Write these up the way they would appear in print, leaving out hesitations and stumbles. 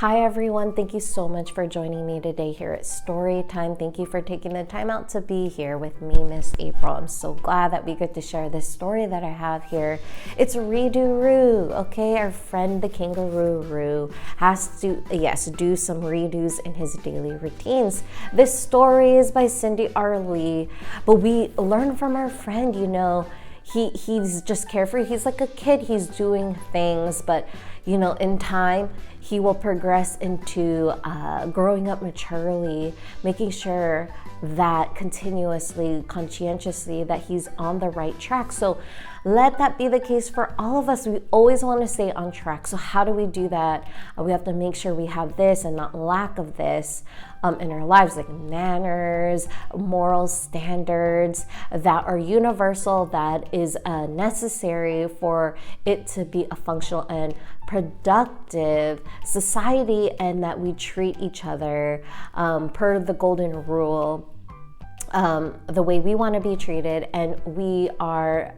Hi everyone, thank you so much for joining me today here at Story Time. Thank you for taking the time out to be here with me, Miss April. I'm so glad that we get to share this story that I have here. It's Redo Roo, okay? Our friend the kangaroo Roo has to, do some redos in his daily routines. This story is by Cindy R. Lee, but we learn from our friend, he's just carefree. He's like a kid. He's doing things, but in time, he will progress into growing up maturely, making sure that continuously, conscientiously, that he's on the right track. So let that be the case for all of us. We always want to stay on track. So how do we do that? We have to make sure we have this and not lack of this in our lives, like manners, moral standards that are universal, that is necessary for it to be a functional and productive society, and that we treat each other per the golden rule, the way we want to be treated, and we are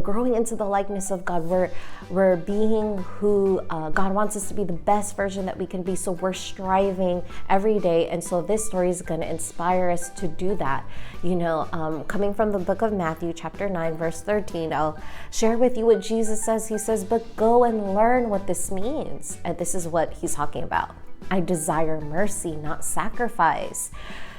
growing into the likeness of God. We're being who God wants us to be, the best version that we can be. So we're striving every day, and so this story is going to inspire us to do that. Coming from the book of Matthew chapter 9 verse 13, I'll share with you what Jesus says. He says, "But go and learn what this means." And this is what he's talking about. "I desire mercy, not sacrifice."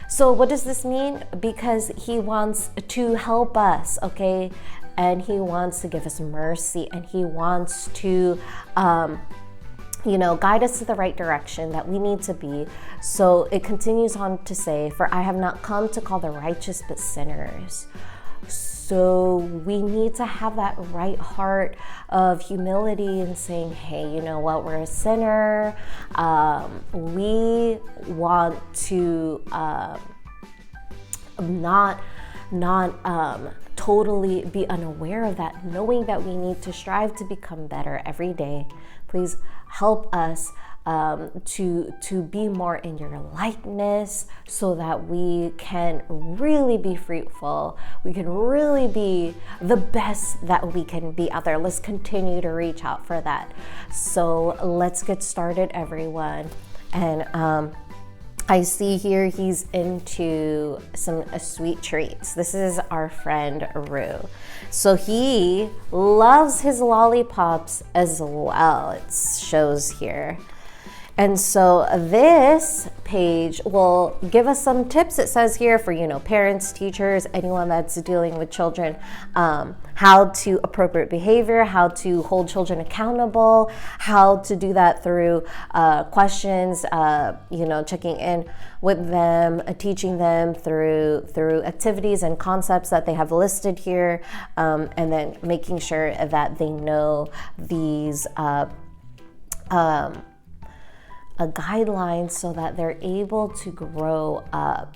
So what does this mean? Because he wants to help us, okay? And he wants to give us mercy, and he wants to, guide us to the right direction that we need to be. So it continues on to say, "For I have not come to call the righteous, but sinners." So we need to have that right heart of humility and saying, hey, you know what, we're a sinner. We want to not totally be unaware of that, knowing that we need to strive to become better every day. Please help us to be more in your likeness, so that we can really be fruitful. We can really be the best that we can be out there. Let's continue to reach out for that. So let's get started, everyone. And I see here he's into some sweet treats. This is our friend Roo. So he loves his lollipops as well, it shows here. And so this page will give us some tips. It says here for, parents, teachers, anyone that's dealing with children, how to appropriate behavior, how to hold children accountable, how to do that through questions, checking in with them, teaching them through activities and concepts that they have listed here, and then making sure that they know these guidelines so that they're able to grow up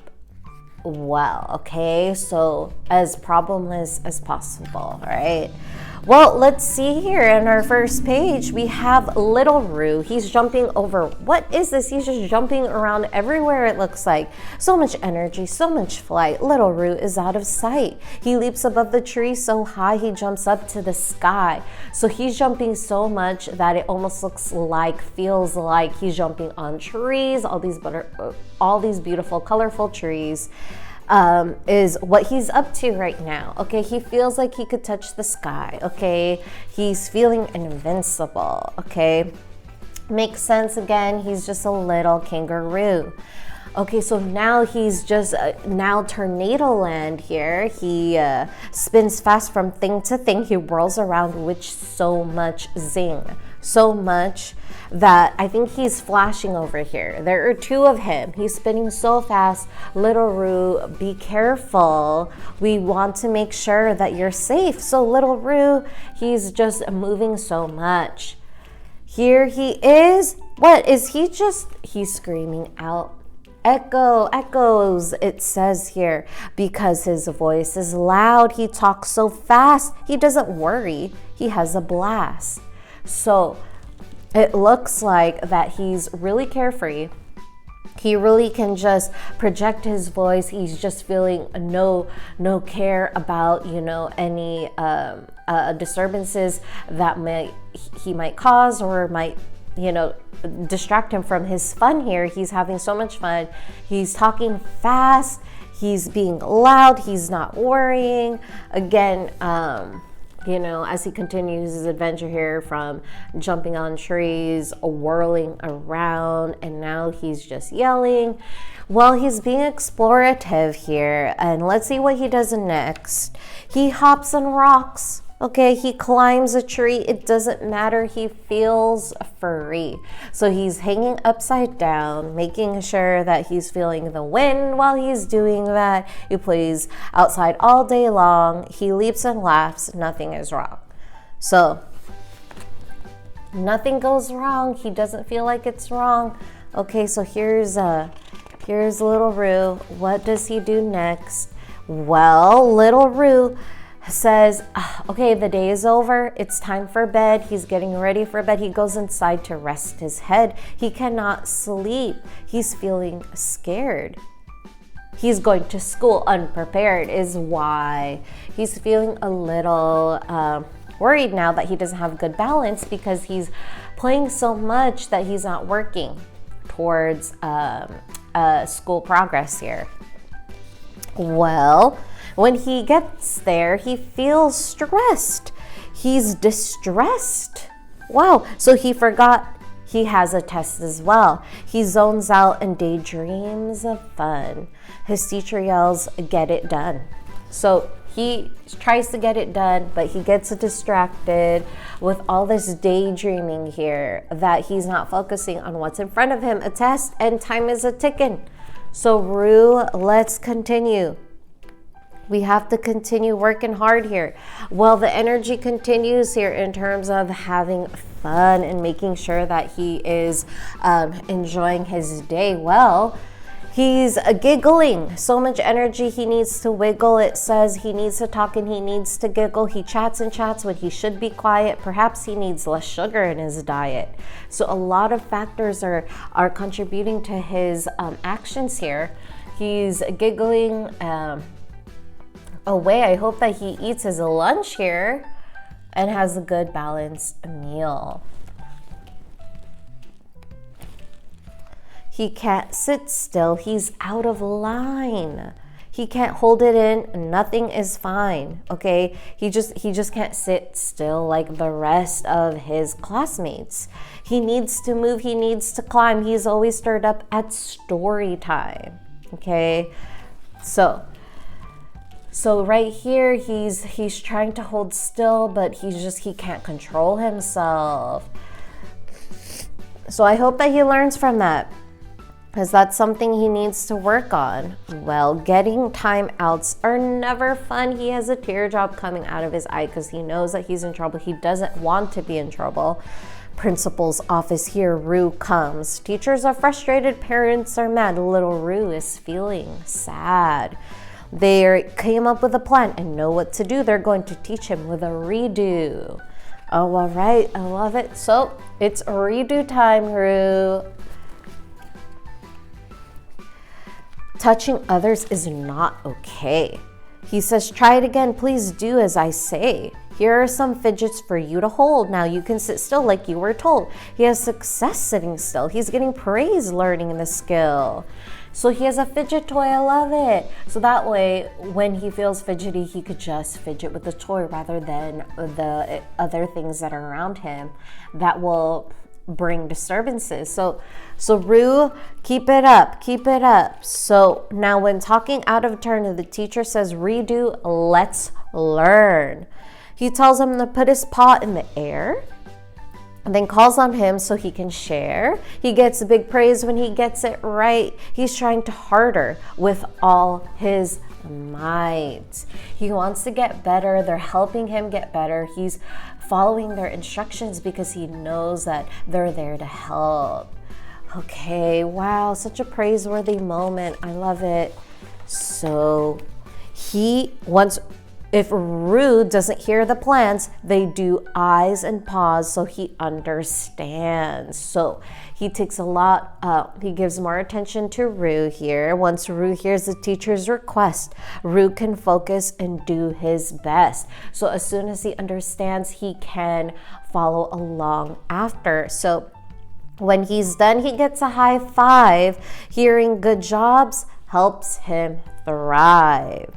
well, okay? So as problemless as possible, right? Well, let's see here in our first page, we have little Roo. He's jumping over. What is this? He's just jumping around everywhere, it looks like. So much energy, so much flight. Little Roo is out of sight. He leaps above the tree so high, he jumps up to the sky. So he's jumping so much that it almost feels like he's jumping on trees, all these beautiful, colorful trees. Is what he's up to right now. Okay, he feels like he could touch the sky. Okay, he's feeling invincible. Okay, makes sense. Again, he's just a little kangaroo. Okay, so now he's just now tornado land here. He spins fast from thing to thing. He whirls around with so much zing, so much that I think he's flashing over here. There are two of him. He's spinning so fast. Little Roo, be careful. We want to make sure that you're safe. So little Roo, he's just moving so much. Here he is. What is he just? He's screaming out. Echoes, it says here, because his voice is loud. He talks so fast. He doesn't worry. He has a blast. So it looks like that he's really carefree. He really can just project his voice. He's just feeling no care about, any disturbances that he might cause or might distract him from his fun here. He's having so much fun. He's talking fast. He's being loud. He's not worrying. Again, as he continues his adventure here from jumping on trees, whirling around, and now he's just yelling. Well, he's being explorative here, and let's see what he does next. He hops on rocks. Okay, he climbs a tree. It doesn't matter. He feels free. So he's hanging upside down, making sure that he's feeling the wind while he's doing that. He plays outside all day long. He leaps and laughs. Nothing is wrong. So nothing goes wrong. He doesn't feel like it's wrong. Okay, so here's little Roo. What does he do next? Well, little Roo says, okay, the day is over. It's time for bed. He's getting ready for bed. He goes inside to rest his head. He cannot sleep. He's feeling scared. He's going to school unprepared is why. He's feeling a little worried now that he doesn't have good balance because he's playing so much that he's not working towards school progress here. Well, when he gets there, he feels stressed. He's distressed. Wow, so he forgot he has a test as well. He zones out and daydreams of fun. His teacher yells, "Get it done." So he tries to get it done, but he gets distracted with all this daydreaming here that he's not focusing on what's in front of him, a test, and time is a-ticking. So Roo, let's continue. We have to continue working hard here. Well, the energy continues here in terms of having fun and making sure that he is enjoying his day well. He's giggling. So much energy. He needs to wiggle. It says he needs to talk and he needs to giggle. He chats and chats when he should be quiet. Perhaps he needs less sugar in his diet. So a lot of factors are contributing to his actions here. He's giggling away. I hope that he eats his lunch here and has a good balanced meal. He can't sit still. He's out of line. He can't hold it in. Nothing is fine. Okay? He just can't sit still like the rest of his classmates. He needs to move. He needs to climb. He's always stirred up at story time. Okay? So right here, he's trying to hold still, but he can't control himself. So I hope that he learns from that, because that's something he needs to work on. Well, getting timeouts are never fun. He has a teardrop coming out of his eye because he knows that he's in trouble. He doesn't want to be in trouble. Principal's office here, Roo comes. Teachers are frustrated, parents are mad. Little Roo is feeling sad. They came up with a plan and know what to do. They're going to teach him with a redo. Oh, all right. I love it. So it's redo time, Roo. Touching others is not okay. He says, try it again. Please do as I say. Here are some fidgets for you to hold. Now you can sit still like you were told. He has success sitting still. He's getting praise learning the skill. So he has a fidget toy. I love it. So that way, when he feels fidgety, he could just fidget with the toy rather than the other things that are around him that will bring disturbances. So Roo, keep it up, keep it up. So now when talking out of turn, the teacher says, redo, let's learn. He tells him to put his paw in the air and then calls on him so he can share. He gets big praise when he gets it right. He's trying to harder with all his might. He wants to get better. They're helping him get better. He's following their instructions because he knows that they're there to help. Okay, wow, such a praiseworthy moment. I love it. So if Roo doesn't hear the plans, they do eyes and paws so he understands. So he takes he gives more attention to Roo here. Once Roo hears the teacher's request, Roo can focus and do his best. So as soon as he understands, he can follow along after. So When he's done, he gets a high five. Hearing good jobs helps him thrive.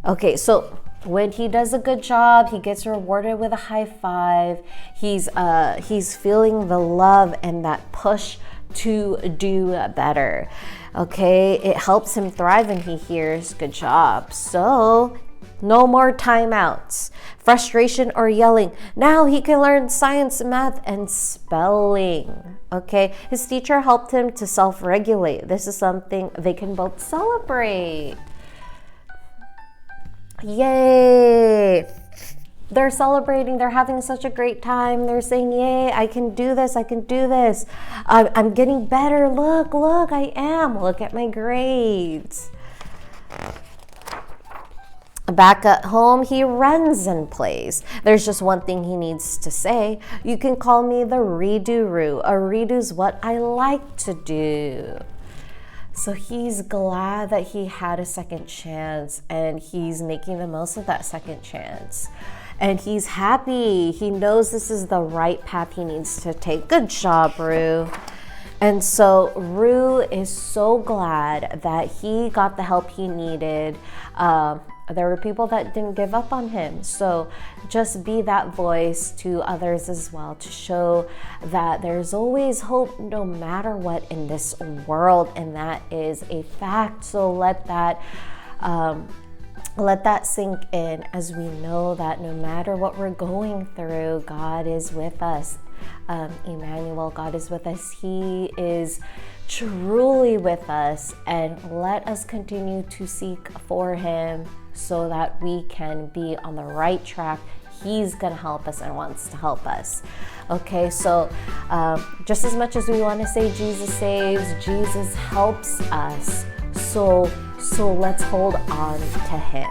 Okay, so when he does a good job, he gets rewarded with a high five. He's feeling the love and that push to do better. Okay, it helps him thrive when he hears good job. So no more timeouts, frustration, or yelling. Now he can learn science, math, and spelling. Okay, his teacher helped him to self-regulate. This is something they can both celebrate. Yay! They're celebrating. They're having such a great time. They're saying, yay, I can do this. I can do this. I'm getting better. Look, I am. Look at my grades. Back at home, he runs and plays. There's just one thing he needs to say. You can call me the Redo Roo. A redo's what I like to do. So he's glad that he had a second chance, and he's making the most of that second chance. And he's happy. He knows this is the right path he needs to take. Good job, Roo. And so Roo is so glad that he got the help he needed. There were people that didn't give up on him. So just be that voice to others as well, to show that there's always hope no matter what in this world. And that is a fact. So let that sink in, as we know that no matter what we're going through, God is with us. Emmanuel, God is with us. He is truly with us, and let us continue to seek for him so that we can be on the right track. He's going to help us and wants to help us. Okay, so just as much as we want to say Jesus saves, Jesus helps us. So let's hold on to him.